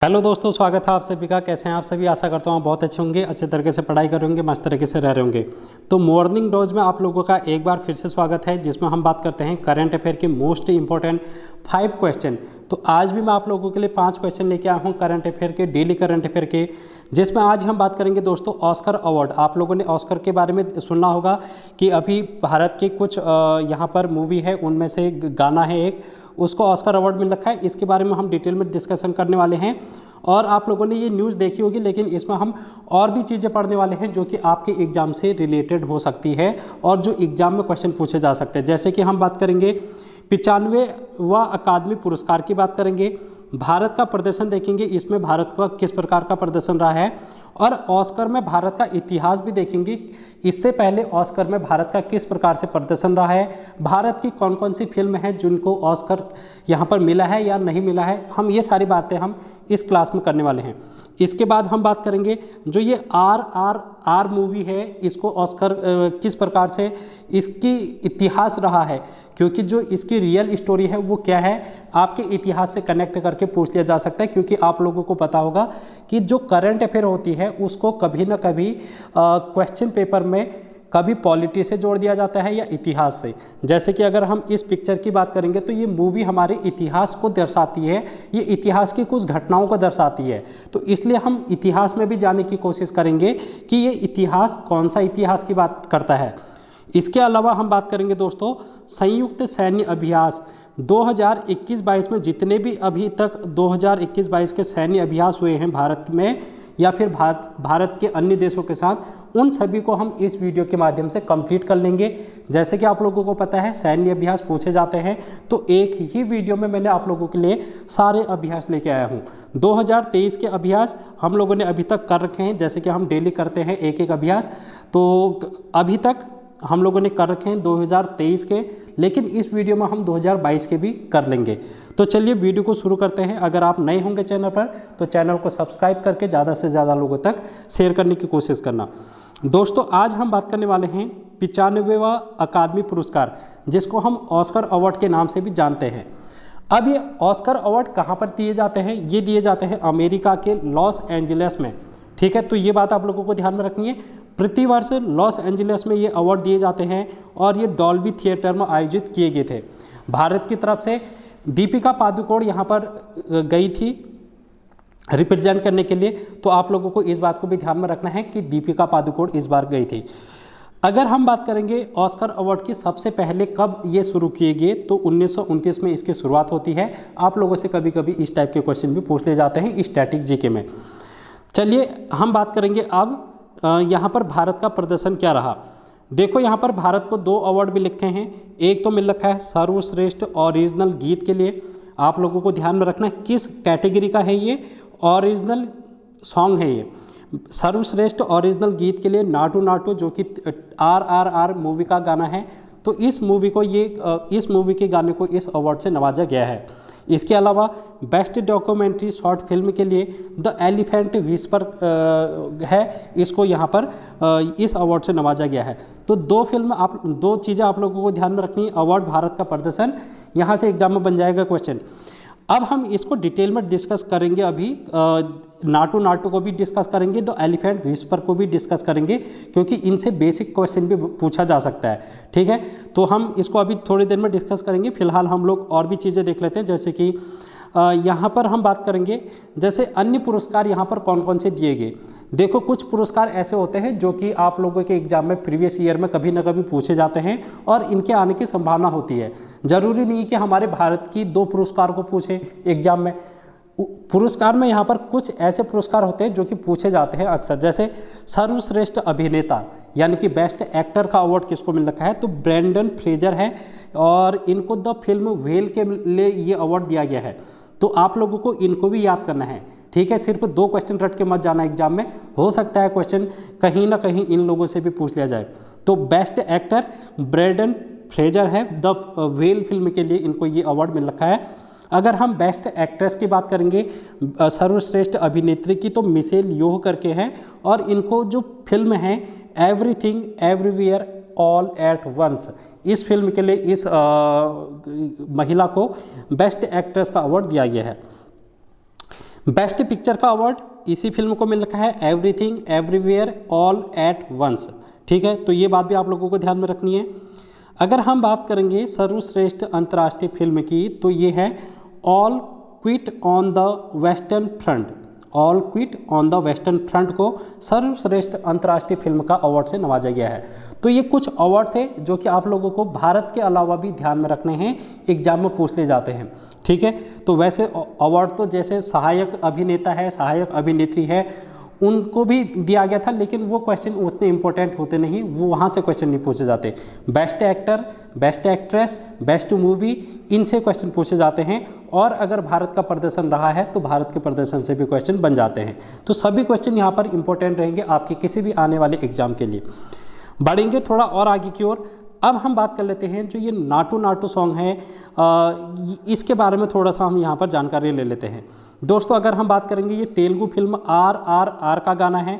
Hello दोस्तों, स्वागत है आप सभी का। कैसे हैं आप सभी? आशा करता हूँ बहुत अच्छे होंगे, अच्छे तरीके से पढ़ाई कर होंगे, मस्त तरीके से रह रहे होंगे। तो मॉर्निंग डोज में आप लोगों का एक बार फिर से स्वागत है, जिसमें हम बात करते हैं करंट अफेयर के मोस्ट इंपॉर्टेंट 5 क्वेश्चन। तो आज भी मैं आप लोगों के लिए 5 क्वेश्चन लेके आया हूँ करंट अफेयर के, डेली करंट अफेयर के, जिसमें आज हम बात करेंगे दोस्तों ऑस्कर अवार्ड। आप लोगों ने ऑस्कर के बारे में सुना होगा कि अभी भारत के कुछ यहाँ पर मूवी है, उनमें से गाना है एक, उसको ऑस्कर अवार्ड मिल रखा है। इसके बारे में हम डिटेल में डिस्कशन करने वाले हैं। और आप लोगों ने ये न्यूज़ देखी होगी, लेकिन इसमें हम और भी चीज़ें पढ़ने वाले हैं जो कि आपके एग्ज़ाम से रिलेटेड हो सकती है और जो एग्ज़ाम में क्वेश्चन पूछे जा सकते हैं। जैसे कि हम बात करेंगे 95वां अकादमी पुरस्कार की बात करेंगे, भारत का प्रदर्शन देखेंगे, इसमें भारत का किस प्रकार का प्रदर्शन रहा है, और ऑस्कर में भारत का इतिहास भी देखेंगे। इससे पहले ऑस्कर में भारत का किस प्रकार से प्रदर्शन रहा है, भारत की कौन कौन सी फिल्म है जिनको ऑस्कर यहाँ पर मिला है या नहीं मिला है, हम ये सारी बातें हम इस क्लास में करने वाले हैं। इसके बाद हम बात करेंगे जो ये RRR मूवी है, इसको ऑस्कर किस प्रकार से इसकी इतिहास रहा है, क्योंकि जो इसकी रियल स्टोरी है वो क्या है, आपके इतिहास से कनेक्ट करके पूछ लिया जा सकता है। क्योंकि आप लोगों को पता होगा कि जो करंट अफेयर होती है उसको कभी ना कभी क्वेश्चन पेपर में कभी पॉलिटी से जोड़ दिया जाता है या इतिहास से। जैसे कि अगर हम इस पिक्चर की बात करेंगे तो ये मूवी हमारे इतिहास को दर्शाती है, ये इतिहास की कुछ घटनाओं को दर्शाती है। तो इसलिए हम इतिहास में भी जाने की कोशिश करेंगे कि ये इतिहास कौन सा इतिहास की बात करता है। इसके अलावा हम बात करेंगे दोस्तों संयुक्त सैन्य अभ्यास 2021-22 में जितने भी अभी तक 2021-22 के सैन्य अभ्यास हुए हैं भारत में या फिर भारत के अन्य देशों के साथ, उन सभी को हम इस वीडियो के माध्यम से कंप्लीट कर लेंगे। जैसे कि आप लोगों को पता है सैन्य अभ्यास पूछे जाते हैं, तो एक ही वीडियो में मैंने आप लोगों के लिए सारे अभ्यास लेके आया हूँ। 2023 के अभ्यास हम लोगों ने अभी तक कर रखे हैं, जैसे कि हम डेली करते हैं एक एक अभ्यास, तो अभी तक हम लोगों ने कर रखे हैं 2023 के, लेकिन इस वीडियो में हम 2022 के भी कर लेंगे। तो चलिए वीडियो को शुरू करते हैं। अगर आप नए होंगे चैनल पर तो चैनल को सब्सक्राइब करके ज़्यादा से ज़्यादा लोगों तक शेयर करने की कोशिश करना। दोस्तों आज हम बात करने वाले हैं 95वां अकादमी पुरस्कार, जिसको हम ऑस्कर अवार्ड के नाम से भी जानते हैं। अब ये ऑस्कर अवार्ड कहाँ पर दिए जाते हैं? ये दिए जाते हैं अमेरिका के लॉस एंजलिस में, ठीक है। तो ये बात आप लोगों को ध्यान में रखनी है। प्रतिवर्ष लॉस एंजलिस में ये अवार्ड दिए जाते हैं और ये डॉल्बी थिएटर में आयोजित किए गए थे। भारत की तरफ से दीपिका पादुकोण यहाँ पर गई थी रिप्रेजेंट करने के लिए, तो आप लोगों को इस बात को भी ध्यान में रखना है कि दीपिका पादुकोण इस बार गई थी। अगर हम बात करेंगे ऑस्कर अवार्ड की सबसे पहले कब ये शुरू किए गए, तो 1929 में इसकी शुरुआत होती है। आप लोगों से कभी कभी इस टाइप के क्वेश्चन भी पूछ ले जाते हैं स्टैटिक जीके में। चलिए हम बात करेंगे अब यहाँ पर भारत का प्रदर्शन क्या रहा। देखो यहाँ पर भारत को 2 अवार्ड भी लिखे हैं। एक तो मिल रखा है सर्वश्रेष्ठ ओरिजिनल गीत के लिए। आप लोगों को ध्यान में रखना है किस कैटेगरी का है ये, ओरिजिनल सॉन्ग है ये। सर्वश्रेष्ठ ओरिजिनल गीत के लिए नाटू नाटू, जो कि RRR मूवी का गाना है, तो इस मूवी के गाने को इस अवार्ड से नवाजा गया है। इसके अलावा बेस्ट डॉक्यूमेंट्री शॉर्ट फिल्म के लिए द एलिफेंट विस्पर है, इसको यहाँ पर इस अवार्ड से नवाजा गया है। तो 2 चीज़ें आप लोगों को ध्यान में रखनी है। अवार्ड, भारत का प्रदर्शन, यहाँ से एग्जाम में बन जाएगा क्वेश्चन। अब हम इसको डिटेल में डिस्कस करेंगे। अभी नाटू नाटू को भी डिस्कस करेंगे, द एलिफेंट विस्पर को भी डिस्कस करेंगे, क्योंकि इनसे बेसिक क्वेश्चन भी पूछा जा सकता है, ठीक है। तो हम इसको अभी थोड़ी देर में डिस्कस करेंगे। फिलहाल हम लोग और भी चीज़ें देख लेते हैं। जैसे कि यहाँ पर हम बात करेंगे जैसे अन्य पुरस्कार यहाँ पर कौन कौन से दिए गए। देखो कुछ पुरस्कार ऐसे होते हैं जो कि आप लोगों के एग्जाम में प्रीवियस ईयर में कभी ना कभी पूछे जाते हैं और इनके आने की संभावना होती है। ज़रूरी नहीं कि हमारे भारत की 2 पुरस्कार को पूछे एग्जाम में। पुरस्कार में यहाँ पर कुछ ऐसे पुरस्कार होते हैं जो कि पूछे जाते हैं अक्सर। जैसे सर्वश्रेष्ठ अभिनेता यानी कि बेस्ट एक्टर का अवार्ड किसको मिल रखा है, तो ब्रेंडन फ्रेजर है, और इनको द फिल्म व्हेल के लिए ये अवार्ड दिया गया है। तो आप लोगों को इनको भी याद करना है, ठीक है। सिर्फ 2 क्वेश्चन रट के मत जाना एग्जाम में, हो सकता है क्वेश्चन कहीं ना कहीं इन लोगों से भी पूछ लिया जाए। तो बेस्ट एक्टर ब्रेंडन फ्रेजर है, द व्हेल फिल्म के लिए इनको ये अवार्ड मिल रखा है। अगर हम बेस्ट एक्ट्रेस की बात करेंगे, सर्वश्रेष्ठ अभिनेत्री की, तो मिशेल योह करके हैं, और इनको जो फिल्म है everything everywhere all at once, इस फिल्म के लिए इस महिला को बेस्ट एक्ट्रेस का अवार्ड दिया गया है। बेस्ट पिक्चर का अवार्ड इसी फिल्म को मिल रखा है, everything everywhere all at once. ठीक है, तो ये बात भी आप लोगों को ध्यान में रखनी है। अगर हम बात करेंगे सर्वश्रेष्ठ अंतर्राष्ट्रीय फिल्म की, तो ये है all quit on the western front. All quit on the western front को सर्वश्रेष्ठ अंतर्राष्ट्रीय फिल्म का अवार्ड से नवाजा गया है। तो ये कुछ अवार्ड थे जो कि आप लोगों को भारत के अलावा भी ध्यान में रखने हैं, एग्जाम में पूछ ले जाते हैं। ठीक है, तो वैसे अवार्ड तो जैसे सहायक अभिनेता है, सहायक अभिनेत्री है, उनको भी दिया गया था, लेकिन वो क्वेश्चन उतने इंपॉर्टेंट होते नहीं, वो वहाँ से क्वेश्चन नहीं पूछे जाते। Best actor, best actress, best movie, इनसे क्वेश्चन पूछे जाते हैं। और अगर भारत का प्रदर्शन रहा है तो भारत के प्रदर्शन से भी क्वेश्चन बन जाते हैं। तो सभी क्वेश्चन यहाँ पर इंपॉर्टेंट रहेंगे आपके किसी भी आने वाले एग्जाम के लिए। बढ़ेंगे थोड़ा और आगे की ओर। अब हम बात कर लेते हैं जो ये नाटू नाटू सॉन्ग है, इसके बारे में थोड़ा सा हम यहाँ पर जानकारी ले लेते हैं। दोस्तों अगर हम बात करेंगे, ये तेलुगु फिल्म RRR का गाना है।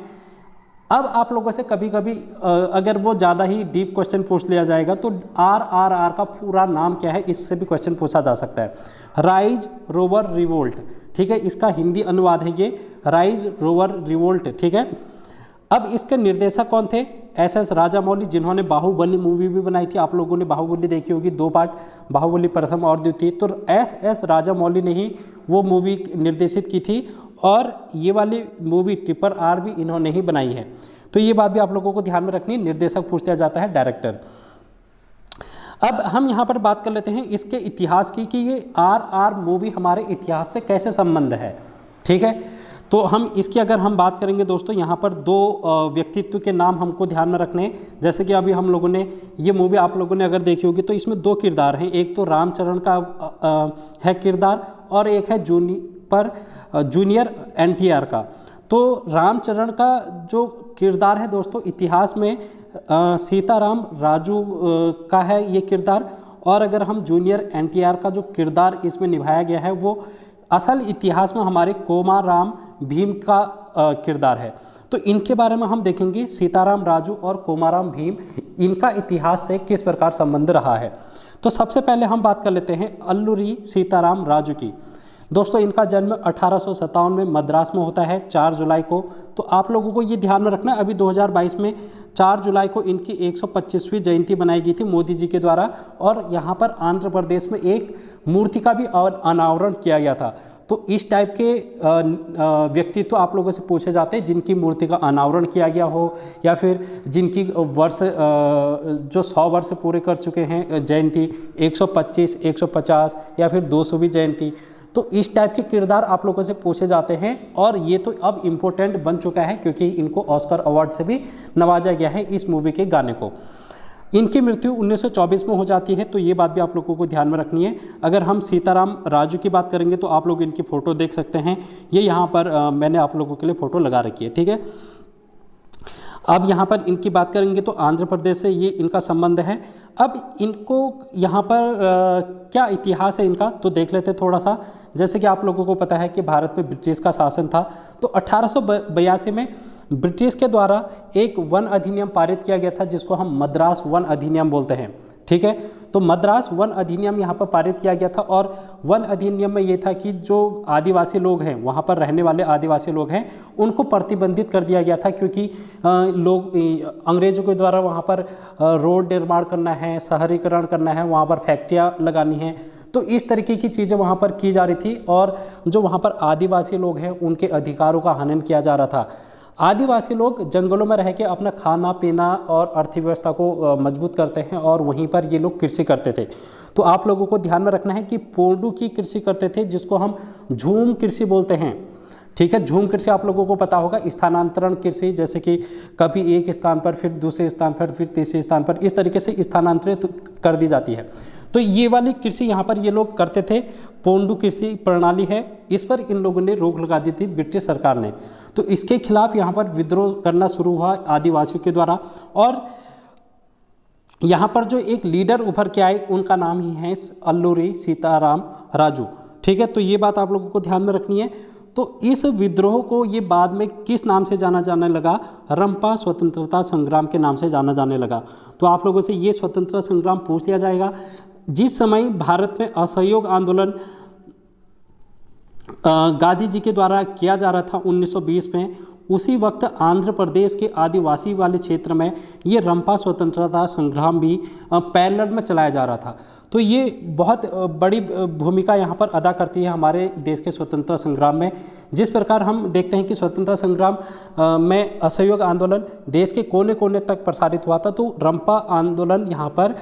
अब आप लोगों से कभी कभी अगर वो ज़्यादा ही डीप क्वेश्चन पूछ लिया जाएगा तो RRR का पूरा नाम क्या है, इससे भी क्वेश्चन पूछा जा सकता है। Rise rover revolt. ठीक है, इसका हिंदी अनुवाद है ये राइज रोवर रिवोल्ट। ठीक है, अब इसके निर्देशक कौन थे? SS राजामौली, जिन्होंने बाहुबली मूवी भी बनाई थी। आप लोगों ने बाहुबली देखी होगी, 2 पार्ट, बाहुबली प्रथम और द्वितीय। तो SS राजामौली ने ही वो मूवी निर्देशित की थी और ये वाली मूवी RRR भी इन्होंने ही बनाई है। तो ये बात भी आप लोगों को ध्यान में रखनी है, निर्देशक पूछ लिया जाता है, डायरेक्टर। अब हम यहाँ पर बात कर लेते हैं इसके इतिहास की कि ये RR मूवी हमारे इतिहास से कैसे संबंध है। ठीक है, तो हम इसकी अगर हम बात करेंगे दोस्तों, यहाँ पर 2 व्यक्तित्व के नाम हमको ध्यान में रखने हैं। जैसे कि अभी हम लोगों ने ये मूवी आप लोगों ने अगर देखी होगी तो इसमें 2 किरदार हैं, एक तो रामचरण का है किरदार और एक है जूनियर NTR का। तो रामचरण का जो किरदार है दोस्तों, इतिहास में सीताराम राजू का है ये किरदार। और अगर हम जूनियर NTR का जो किरदार इसमें निभाया गया है वो असल इतिहास में हमारे कोमाराम भीम का किरदार है। तो इनके बारे में हम देखेंगे, सीताराम राजू और कोमाराम भीम, इनका इतिहास से किस प्रकार संबंध रहा है। तो सबसे पहले हम बात कर लेते हैं अल्लूरी सीताराम राजू की। दोस्तों इनका जन्म 1857 में मद्रास में होता है 4 जुलाई को। तो आप लोगों को ये ध्यान में रखना है, अभी 2022 में 4 जुलाई को इनकी 125वीं जयंती बनाई गई थी मोदी जी के द्वारा। और यहाँ पर आंध्र प्रदेश में एक मूर्ति का भी अनावरण किया गया था। तो इस टाइप के व्यक्तित्व आप लोगों से पूछे जाते हैं जिनकी मूर्ति का अनावरण किया गया हो, या फिर जिनकी वर्ष जो 100 वर्ष पूरे कर चुके हैं जयंती, 125, 150 या फिर 200वीं जयंती। तो इस टाइप के किरदार आप लोगों से पूछे जाते हैं और ये तो अब इम्पोर्टेंट बन चुका है क्योंकि इनको ऑस्कर अवार्ड से भी नवाजा गया है इस मूवी के गाने को। इनकी मृत्यु 1924 में हो जाती है, तो ये बात भी आप लोगों को ध्यान में रखनी है। अगर हम सीताराम राजू की बात करेंगे तो आप लोग इनकी फ़ोटो देख सकते हैं, ये यहाँ पर मैंने आप लोगों के लिए फ़ोटो लगा रखी है। ठीक है, अब यहाँ पर इनकी बात करेंगे तो आंध्र प्रदेश से ये इनका संबंध है। अब इनको यहाँ पर क्या इतिहास है इनका तो देख लेते थोड़ा सा। जैसे कि आप लोगों को पता है कि भारत में ब्रिटिश का शासन था, तो 1882 में ब्रिटिश के द्वारा एक वन अधिनियम पारित किया गया था जिसको हम मद्रास वन अधिनियम बोलते हैं। ठीक है, तो मद्रास वन अधिनियम यहाँ पर पारित किया गया था और वन अधिनियम में ये था कि जो आदिवासी लोग हैं, वहाँ पर रहने वाले आदिवासी लोग हैं, उनको प्रतिबंधित कर दिया गया था क्योंकि लोग अंग्रेज़ों के द्वारा वहाँ पर रोड निर्माण करना है, शहरीकरण करना है, वहाँ पर फैक्ट्रियाँ लगानी हैं। तो इस तरीके की चीज़ें वहाँ पर की जा रही थी और जो वहाँ पर आदिवासी लोग हैं उनके अधिकारों का हनन किया जा रहा था। आदिवासी लोग जंगलों में रह के अपना खाना पीना और अर्थव्यवस्था को मजबूत करते हैं और वहीं पर ये लोग कृषि करते थे। तो आप लोगों को ध्यान में रखना है कि पोंडू की कृषि करते थे जिसको हम झूम कृषि बोलते हैं। ठीक है, झूम कृषि आप लोगों को पता होगा, स्थानांतरण कृषि, जैसे कि कभी एक स्थान पर फिर दूसरे स्थान पर फिर तीसरे स्थान पर इस तरीके से स्थानांतरित कर दी जाती है। तो ये वाली कृषि यहाँ पर ये लोग करते थे। पोंडू कृषि प्रणाली है, इस पर इन लोगों ने रोक लगा दी थी ब्रिटिश सरकार ने। तो इसके खिलाफ यहाँ पर विद्रोह करना शुरू हुआ आदिवासियों के द्वारा और यहाँ पर जो एक लीडर उभर के आए उनका नाम ही है अल्लूरी सीताराम राजू। ठीक है, तो ये बात आप लोगों को ध्यान में रखनी है। तो इस विद्रोह को ये बाद में किस नाम से जाना जाने लगा? रंपा स्वतंत्रता संग्राम के नाम से जाना जाने लगा। तो आप लोगों से ये स्वतंत्रता संग्राम पूछ लिया जाएगा। जिस समय भारत में असहयोग आंदोलन गांधी जी के द्वारा किया जा रहा था 1920 में, उसी वक्त आंध्र प्रदेश के आदिवासी वाले क्षेत्र में ये रंपा स्वतंत्रता संग्राम भी पैरेलल में चलाया जा रहा था। तो ये बहुत बड़ी भूमिका यहाँ पर अदा करती है हमारे देश के स्वतंत्रता संग्राम में। जिस प्रकार हम देखते हैं कि स्वतंत्रता संग्राम में असहयोग आंदोलन देश के कोने कोने तक प्रसारित हुआ था, तो रंपा आंदोलन यहाँ पर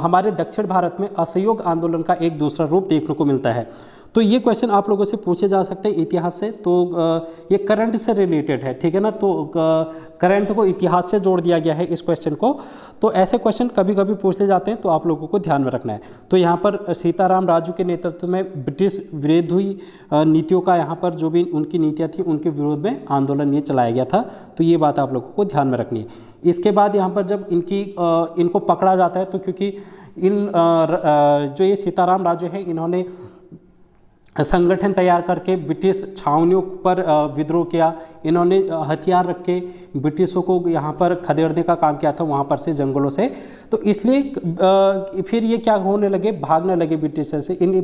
हमारे दक्षिण भारत में असहयोग आंदोलन का एक दूसरा रूप देखने को मिलता है। तो ये क्वेश्चन आप लोगों से पूछे जा सकते हैं इतिहास से, तो ये करंट से रिलेटेड है, ठीक है ना। तो करंट को इतिहास से जोड़ दिया गया है इस क्वेश्चन को। तो ऐसे क्वेश्चन कभी कभी पूछ ले जाते हैं, तो आप लोगों को ध्यान में रखना है। तो यहाँ पर सीताराम राजू के नेतृत्व में ब्रिटिश विरोधी नीतियों का, यहाँ पर जो भी उनकी नीतियाँ थी उनके विरोध में आंदोलन ये चलाया गया था। तो ये बात आप लोगों को ध्यान में रखनी है। इसके बाद यहाँ पर जब इनको पकड़ा जाता है, तो क्योंकि जो ये सीताराम राजू हैं, इन्होंने संगठन तैयार करके ब्रिटिश छावनियों पर विद्रोह किया, इन्होंने हथियार रख के ब्रिटिशों को यहाँ पर खदेड़ने का काम किया था वहाँ पर से, जंगलों से। तो इसलिए फिर ये क्या होने लगे, भागने लगे ब्रिटिशर्स से। इन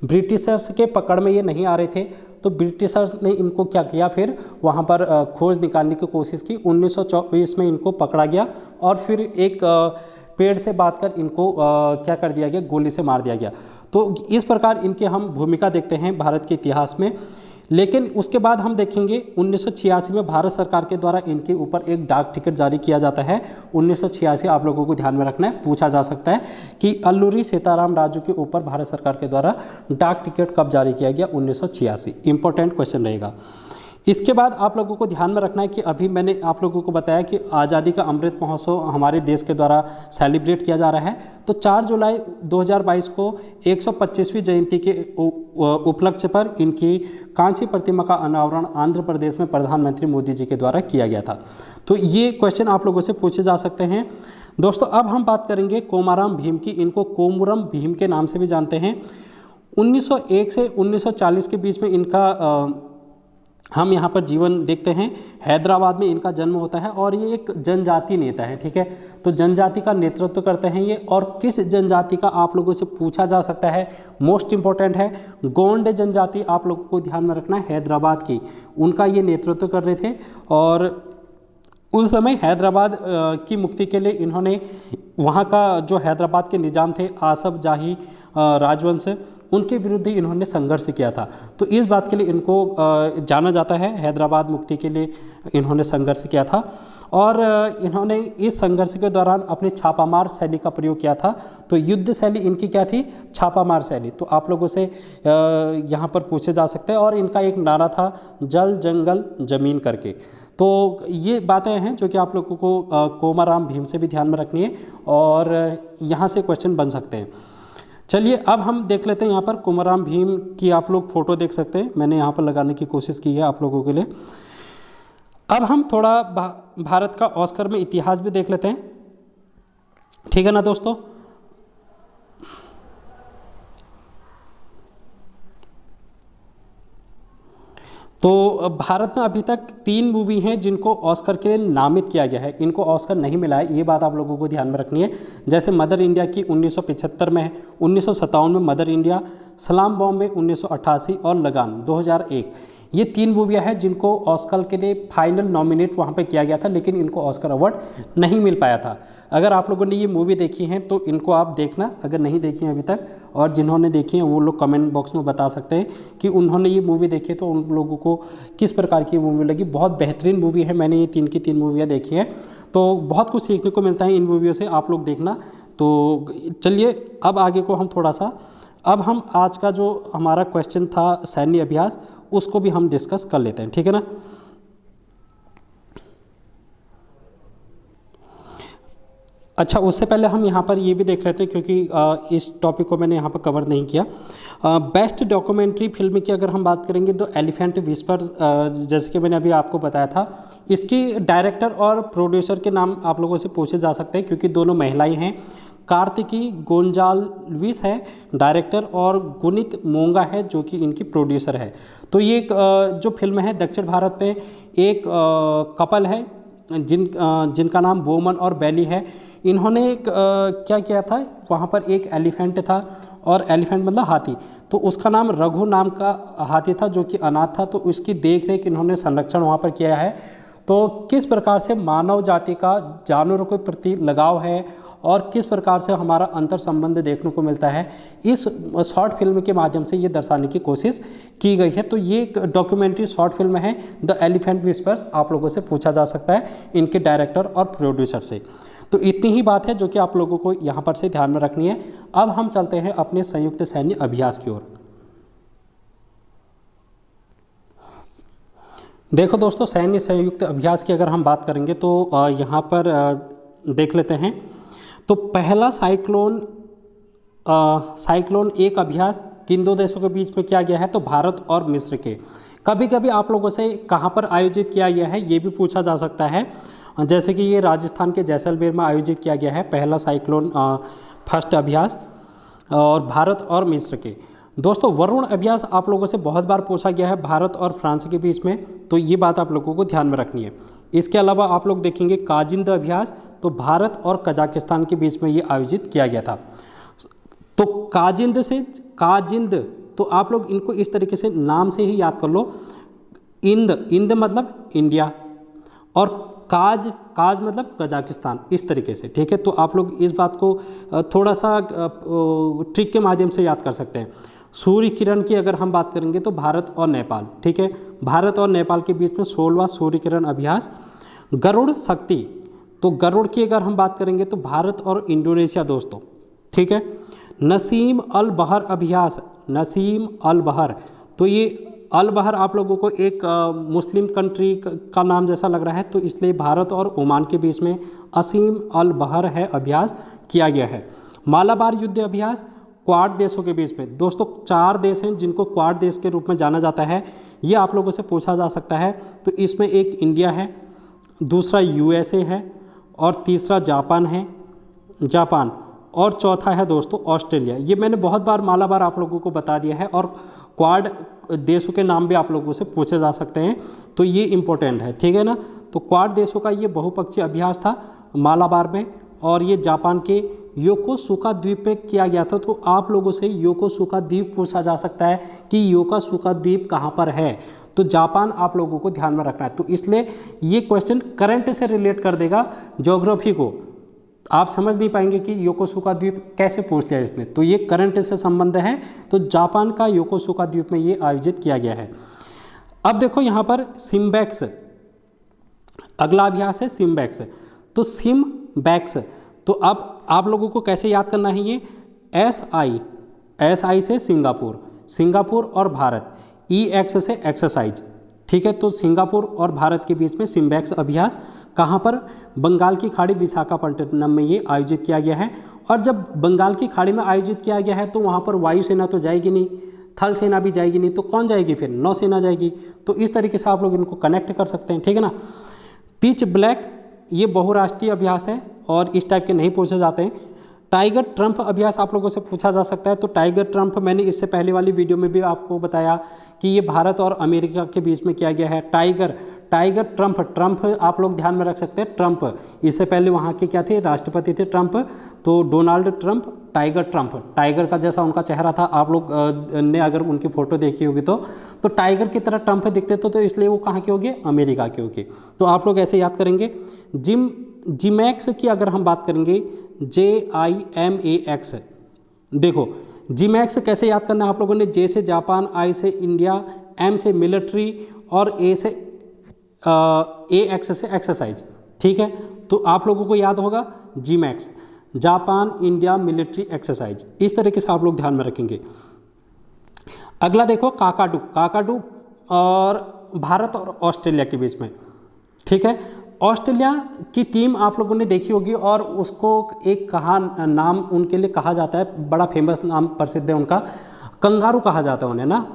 ब्रिटिशर्स के पकड़ में ये नहीं आ रहे थे, तो ब्रिटिशर्स ने इनको क्या किया, फिर वहाँ पर खोज निकालने की कोशिश की। 1924 में इनको पकड़ा गया और फिर एक पेड़ से बांध कर इनको क्या कर दिया गया, गोली से मार दिया गया। तो इस प्रकार इनकी हम भूमिका देखते हैं भारत के इतिहास में। लेकिन उसके बाद हम देखेंगे 1986 में भारत सरकार के द्वारा इनके ऊपर एक डाक टिकट जारी किया जाता है। 1986 आप लोगों को ध्यान में रखना है, पूछा जा सकता है कि अल्लूरी सीताराम राजू के ऊपर भारत सरकार के द्वारा डाक टिकट कब जारी किया गया, 1986। इंपॉर्टेंट क्वेश्चन रहेगा। इसके बाद आप लोगों को ध्यान में रखना है कि अभी मैंने आप लोगों को बताया कि आज़ादी का अमृत महोत्सव हमारे देश के द्वारा सेलिब्रेट किया जा रहा है। तो 4 जुलाई 2022 को 125वीं जयंती के उपलक्ष्य पर इनकी कांस्य प्रतिमा का अनावरण आंध्र प्रदेश में प्रधानमंत्री मोदी जी के द्वारा किया गया था। तो ये क्वेश्चन आप लोगों से पूछे जा सकते हैं। दोस्तों, अब हम बात करेंगे कोमाराम भीम की। इनको कोमुरम भीम के नाम से भी जानते हैं। 1901 से 1940 के बीच में इनका हम यहाँ पर जीवन देखते हैं। हैदराबाद में इनका जन्म होता है और ये एक जनजाति नेता है, ठीक है। तो जनजाति का नेतृत्व करते हैं ये। और किस जनजाति का आप लोगों से पूछा जा सकता है, मोस्ट इंपॉर्टेंट है, गोंड जनजाति आप लोगों को ध्यान में रखना है, हैदराबाद की, उनका ये नेतृत्व कर रहे थे। और उस समय हैदराबाद की मुक्ति के लिए इन्होंने वहाँ का जो हैदराबाद के निजाम थे आसफ जाही राजवंश, उनके विरुद्ध ही इन्होंने संघर्ष किया था। तो इस बात के लिए इनको जाना जाता है, हैदराबाद मुक्ति के लिए इन्होंने संघर्ष किया था। और इन्होंने इस संघर्ष के दौरान अपनी छापामार शैली का प्रयोग किया था। तो युद्ध शैली इनकी क्या थी, छापामार शैली। तो आप लोगों से यहाँ पर पूछे जा सकते हैं। और इनका एक नारा था, जल जंगल जमीन करके। तो ये बातें हैं जो कि आप लोगों को कोमाराम भीम से भी ध्यान में रखनी है और यहाँ से क्वेश्चन बन सकते हैं। चलिए अब हम देख लेते हैं। यहाँ पर कोमाराम भीम की आप लोग फोटो देख सकते हैं, मैंने यहाँ पर लगाने की कोशिश की है आप लोगों के लिए। अब हम थोड़ा भारत का ऑस्कर में इतिहास भी देख लेते हैं, ठीक है ना दोस्तों। तो भारत में अभी तक 3 मूवी हैं जिनको ऑस्कर के लिए नामित किया गया है, इनको ऑस्कर नहीं मिला है, ये बात आप लोगों को ध्यान में रखनी है। जैसे मदर इंडिया की 1975 में है, 1957 में मदर इंडिया, सलाम बॉम्बे 1988 और लगान 2001। ये 3 मूवियाँ हैं जिनको ऑस्कर के लिए फाइनल नॉमिनेट वहाँ पे किया गया था, लेकिन इनको ऑस्कर अवार्ड नहीं मिल पाया था। अगर आप लोगों ने ये मूवी देखी हैं तो इनको आप देखना, अगर नहीं देखी हैं अभी तक, और जिन्होंने देखी हैं वो लोग कमेंट बॉक्स में बता सकते हैं कि उन्होंने ये मूवी देखी है तो उन लोगों को किस प्रकार की मूवी लगी। बहुत बेहतरीन मूवी है, मैंने ये 3 की 3 मूवियाँ देखी हैं, तो बहुत कुछ सीखने को मिलता है इन मूवियों से, आप लोग देखना। तो चलिए अब आगे को हम थोड़ा सा, अब हम आज का जो हमारा क्वेश्चन था सैन्य अभ्यास, उसको भी हम डिस्कस कर लेते हैं, ठीक है ना। अच्छा, उससे पहले हम यहाँ पर ये भी देख लेते हैं क्योंकि इस टॉपिक को मैंने यहाँ पर कवर नहीं किया। बेस्ट डॉक्यूमेंट्री फिल्म की अगर हम बात करेंगे तो एलिफेंट विस्पर्स, जैसे कि मैंने अभी आपको बताया था, इसकी डायरेक्टर और प्रोड्यूसर के नाम आप लोगों से पूछे जा सकते हैं क्योंकि दोनों महिलाएं हैं। कार्तिकी गोंजाल्विस है डायरेक्टर और गुनित मोंगा है जो कि इनकी प्रोड्यूसर है। तो ये जो फिल्म है दक्षिण भारत में एक कपल है जिनका नाम बोमन और बैली है। इन्होंने क्या किया था, वहाँ पर एक एलिफेंट था, और एलिफेंट मतलब हाथी, तो उसका नाम रघु नाम का हाथी था जो कि अनाथ था, तो उसकी देख रेख इन्होंने संरक्षण वहाँ पर किया है। तो किस प्रकार से मानव जाति का जानवरों के प्रति लगाव है और किस प्रकार से हमारा अंतर संबंध देखने को मिलता है, इस शॉर्ट फिल्म के माध्यम से ये दर्शाने की कोशिश की गई है। तो ये एक डॉक्यूमेंट्री शॉर्ट फिल्म है द एलिफेंट विस्पर्स, आप लोगों से पूछा जा सकता है इनके डायरेक्टर और प्रोड्यूसर से। तो इतनी ही बात है जो कि आप लोगों को यहाँ पर से ध्यान में रखनी है। अब हम चलते हैं अपने संयुक्त सैन्य अभ्यास की ओर। देखो दोस्तों, सैन्य संयुक्त अभ्यास की अगर हम बात करेंगे तो यहाँ पर देख लेते हैं। तो पहला साइक्लोन एक अभ्यास किन दो देशों के बीच में किया गया है, तो भारत और मिस्र के। कभी कभी आप लोगों से कहाँ पर आयोजित किया गया है ये भी पूछा जा सकता है, जैसे कि ये राजस्थान के जैसलमेर में आयोजित किया गया है पहला साइक्लोन फर्स्ट अभ्यास, और भारत और मिस्र के। दोस्तों, वरुण अभ्यास आप लोगों से बहुत बार पूछा गया है भारत और फ्रांस के बीच में, तो ये बात आप लोगों को ध्यान में रखनी है। इसके अलावा आप लोग देखेंगे काजिंद अभ्यास, तो भारत और कजाकिस्तान के बीच में ये आयोजित किया गया था। तो काजिंद तो आप लोग इनको इस तरीके से नाम से ही याद कर लो। इंद मतलब इंडिया, और काज मतलब कजाकिस्तान, इस तरीके से, ठीक है। तो आप लोग इस बात को थोड़ा सा ट्रिक के माध्यम से याद कर सकते हैं। सूर्य किरण की अगर हम बात करेंगे तो भारत और नेपाल, ठीक है, भारत और नेपाल के बीच में 16वां सूर्य किरण अभ्यास। गरुड़ शक्ति, तो गरुड़ की अगर हम बात करेंगे तो भारत और इंडोनेशिया दोस्तों, ठीक है। नसीम अल बहर अभ्यास, नसीम अल बहर, तो ये अल बहर आप लोगों को एक मुस्लिम कंट्री का नाम जैसा लग रहा है, तो इसलिए भारत और ओमान के बीच में असीम अल बहर है अभ्यास किया गया है। मालाबार युद्ध अभ्यास क्वाड देशों के बीच में। दोस्तों, 4 देश हैं जिनको क्वाड देश के रूप में जाना जाता है, ये आप लोगों से पूछा जा सकता है। तो इसमें एक इंडिया है, दूसरा यूएसए है, और तीसरा जापान, और चौथा है दोस्तों ऑस्ट्रेलिया। ये मैंने बहुत बार मालाबार आप लोगों को बता दिया है, और क्वाड देशों के नाम भी आप लोगों से पूछे जा सकते हैं, तो ये इम्पोर्टेंट है, ठीक है ना। तो क्वाड देशों का ये बहुपक्षीय अभ्यास था मालाबार में, और ये जापान के योकोसुका द्वीप पे किया गया था। तो आप लोगों से योकोसुका द्वीप पूछा जा सकता है कि योकोसुका द्वीप कहाँ पर है, तो जापान आप लोगों को ध्यान में रखना है। तो इसलिए ये क्वेश्चन करंट से रिलेट कर देगा ज्योग्राफी को, आप समझ नहीं पाएंगे कि योकोसुका द्वीप कैसे पूछ लिया इसने, तो ये करंट से संबंध है। तो जापान का योकोसुका द्वीप में ये आयोजित किया गया है। अब देखो यहाँ पर सिम्बैक्स, अगला अभ्यास है सिम्बैक्स। तो सिम्बैक्स, तो अब आप लोगों को कैसे याद करना है, ये SI से सिंगापुर और भारत, EX से एक्सरसाइज, ठीक है। तो सिंगापुर और भारत के बीच में सिम्बैक्स अभ्यास कहाँ पर, बंगाल की खाड़ी विशाखापट्टनम में ये आयोजित किया गया है। और जब बंगाल की खाड़ी में आयोजित किया गया है तो वहाँ पर वायुसेना तो जाएगी नहीं, थल सेना भी जाएगी नहीं, तो कौन जाएगी फिर, नौसेना जाएगी। तो इस तरीके से आप लोग इनको कनेक्ट कर सकते हैं, ठीक है ना। पिच ब्लैक, ये बहुराष्ट्रीय अभ्यास है और इस टाइप के नहीं पूछे जाते हैं। टाइगर ट्रम्प अभ्यास आप लोगों से पूछा जा सकता है। तो टाइगर ट्रम्प मैंने इससे पहले वाली वीडियो में भी आपको बताया कि ये भारत और अमेरिका के बीच में किया गया है। टाइगर ट्रम्प आप लोग ध्यान में रख सकते हैं। ट्रम्प, इससे पहले वहाँ के क्या थे, राष्ट्रपति थे ट्रम्प, तो Donald Trump, tiger Trump, tiger का जैसा उनका चेहरा था, आप लोग ने अगर उनकी फ़ोटो देखी होगी तो टाइगर की तरह ट्रम्प दिखते थे, तो इसलिए वो कहाँ के होंगे, अमेरिका के होंगे। तो आप लोग ऐसे याद करेंगे। जिमैक्स की अगर हम बात करेंगे, JIMAX, देखो जिमैक्स कैसे याद करना है आप लोगों ने, J से जापान, I से इंडिया, M से मिलिट्री, और AX से एक्सरसाइज, ठीक है। तो आप लोगों को याद होगा JIMEX, Japan, India, military, exercise, इस तरीके से आप लोग ध्यान में रखेंगे। अगला देखो काकाडू और भारत और ऑस्ट्रेलिया के बीच में, ठीक है। ऑस्ट्रेलिया की टीम आप लोगों ने देखी होगी, और उसको एक नाम उनके लिए कहा जाता है, बड़ा फेमस नाम प्रसिद्ध है उनका, कंगारू कहा जाता है उन्हें ना।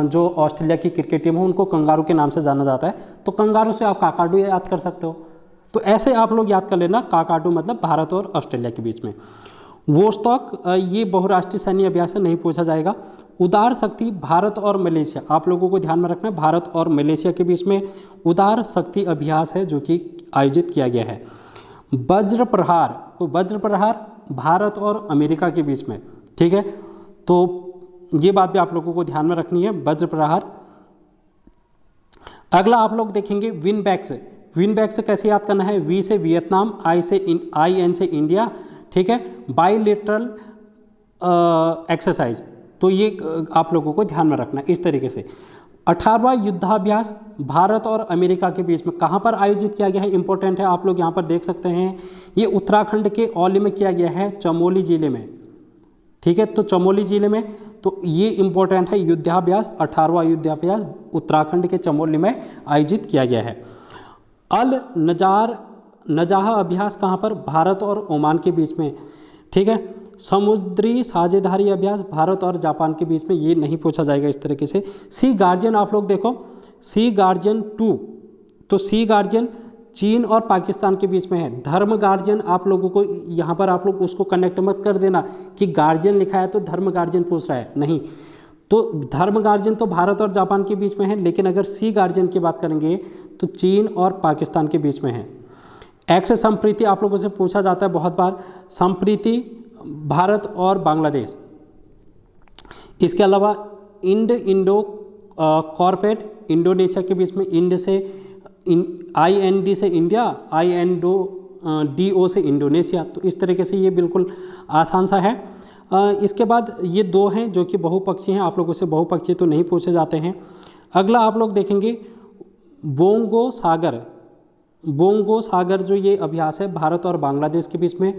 जो ऑस्ट्रेलिया की क्रिकेट टीम है उनको कंगारू के नाम से जाना जाता है। तो कंगारू से आप काकाडू याद कर सकते हो। तो ऐसे आप लोग याद कर लेना, काकाडू मतलब भारत और ऑस्ट्रेलिया के बीच में। वोस्टॉक, ये बहुराष्ट्रीय सैन्य अभ्यास से नहीं पूछा जाएगा। उदार शक्ति, भारत और मलेशिया, आप लोगों को ध्यान में रखना है, भारत और मलेशिया के बीच में उदार शक्ति अभ्यास है जो कि आयोजित किया गया है। वज्र प्रहार, तो वज्र प्रहार भारत और अमेरिका के बीच में, ठीक है। तो ये बात भी आप लोगों को ध्यान में रखनी है, वज्र प्रहार। अगला आप लोग देखेंगे विन बैक्स। विन बैक्स कैसे याद करना है, वी से वियतनाम, आई एन से इंडिया, ठीक है, बाईलेटरल एक्सरसाइज। तो ये आप लोगों को ध्यान में रखना है इस तरीके से। 18वां युद्धाभ्यास भारत और अमेरिका के बीच में कहाँ पर आयोजित किया गया है, इंपॉर्टेंट है, आप लोग यहाँ पर देख सकते हैं। ये उत्तराखंड के औली में किया गया है, चमोली जिले में, ठीक है, तो चमोली जिले में। तो ये इंपॉर्टेंट है, युद्धाभ्यास 18वां युद्धाभ्यास उत्तराखंड के चमोली में आयोजित किया गया है। अल नजाह अभ्यास कहाँ पर, भारत और ओमान के बीच में, ठीक है। समुद्री साझेदारी अभ्यास भारत और जापान के बीच में, ये नहीं पूछा जाएगा इस तरीके से। सी गार्जियन आप लोग देखो, सी गार्जियन 2, तो सी गार्जियन चीन और पाकिस्तान के बीच में है। धर्म गार्जियन आप लोगों को यहाँ पर आप लोग उसको कनेक्ट मत कर देना कि गार्जियन लिखा है तो धर्म गार्जियन पूछ रहा है, नहीं। तो धर्म गार्जियन तो भारत और जापान के बीच में है, लेकिन अगर सी गार्जियन की बात करेंगे तो चीन और पाकिस्तान के बीच में है। एक्स संप्रीति आप लोगों से पूछा जाता है बहुत बार, संप्रीति भारत और बांग्लादेश। इसके अलावा इंडो कॉर्पोरेट इंडोनेशिया के बीच में, इंड से IND से इंडिया, INDO से इंडोनेशिया। तो इस तरीके से ये बिल्कुल आसान सा है। इसके बाद ये दो हैं जो कि बहुपक्षीय हैं, आप लोगों से बहुपक्षीय तो नहीं पूछे जाते हैं। अगला आप लोग देखेंगे बोंगो सागर जो ये अभ्यास है भारत और बांग्लादेश के बीच में।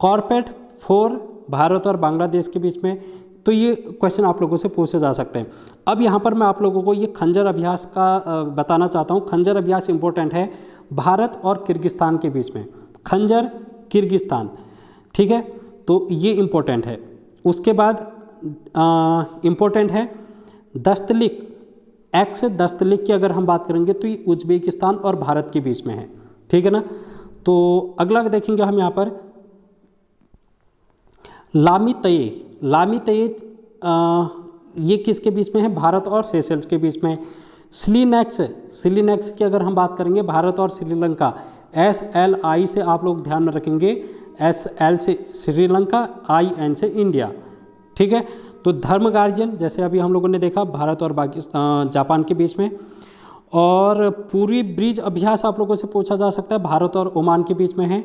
कॉर्पेट 4 भारत और बांग्लादेश के बीच में। तो ये क्वेश्चन आप लोगों से पूछे जा सकते हैं। अब यहाँ पर मैं आप लोगों को ये खंजर अभ्यास का बताना चाहता हूँ। खंजर अभ्यास इंपॉर्टेंट है भारत और किर्गिस्तान के बीच में, खंजर किर्गिस्तान, ठीक है, तो ये इम्पोर्टेंट है। उसके बाद इम्पोर्टेंट है दस्तलिक, एक्स दस्तलिक की अगर हम बात करेंगे तो ये उज्बेकिस्तान और भारत के बीच में है, ठीक है ना। तो अगला देखेंगे हम यहाँ पर लामी तय ये किसके बीच में है, भारत और सेशल्स के बीच में। स्लीनेक्स की अगर हम बात करेंगे भारत और श्रीलंका, SLI से आप लोग ध्यान में रखेंगे, SL से श्रीलंका, IN से इंडिया, ठीक है। तो धर्म गार्जियन जैसे अभी हम लोगों ने देखा भारत और जापान के बीच में। और पूरी ब्रिज अभ्यास आप लोगों से पूछा जा सकता है, भारत और ओमान के बीच में है।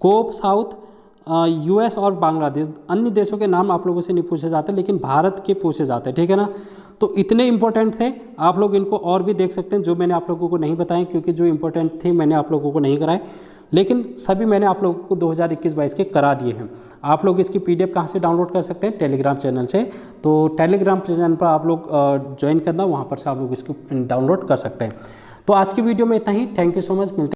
कोप साउथ US और बांग्लादेश, अन्य देशों के नाम आप लोगों से नहीं पूछे जाते, लेकिन भारत के पूछे जाते हैं, ठीक है ना। तो इतने इंपॉर्टेंट थे, आप लोग इनको और भी देख सकते हैं जो मैंने आप लोगों को नहीं बताए, क्योंकि जो इंपॉर्टेंट थे मैंने आप लोगों को नहीं कराए, लेकिन सभी मैंने आप लोगों को 2021-22 के करा दिए हैं। आप लोग इसकी PDF कहाँ से डाउनलोड कर सकते हैं, टेलीग्राम चैनल से। तो टेलीग्राम चैनल पर आप लोग ज्वाइन करना, वहाँ पर से आप लोग इसको डाउनलोड कर सकते हैं। तो आज की वीडियो में इतना ही, थैंक यू सो मच, मिलते हैं।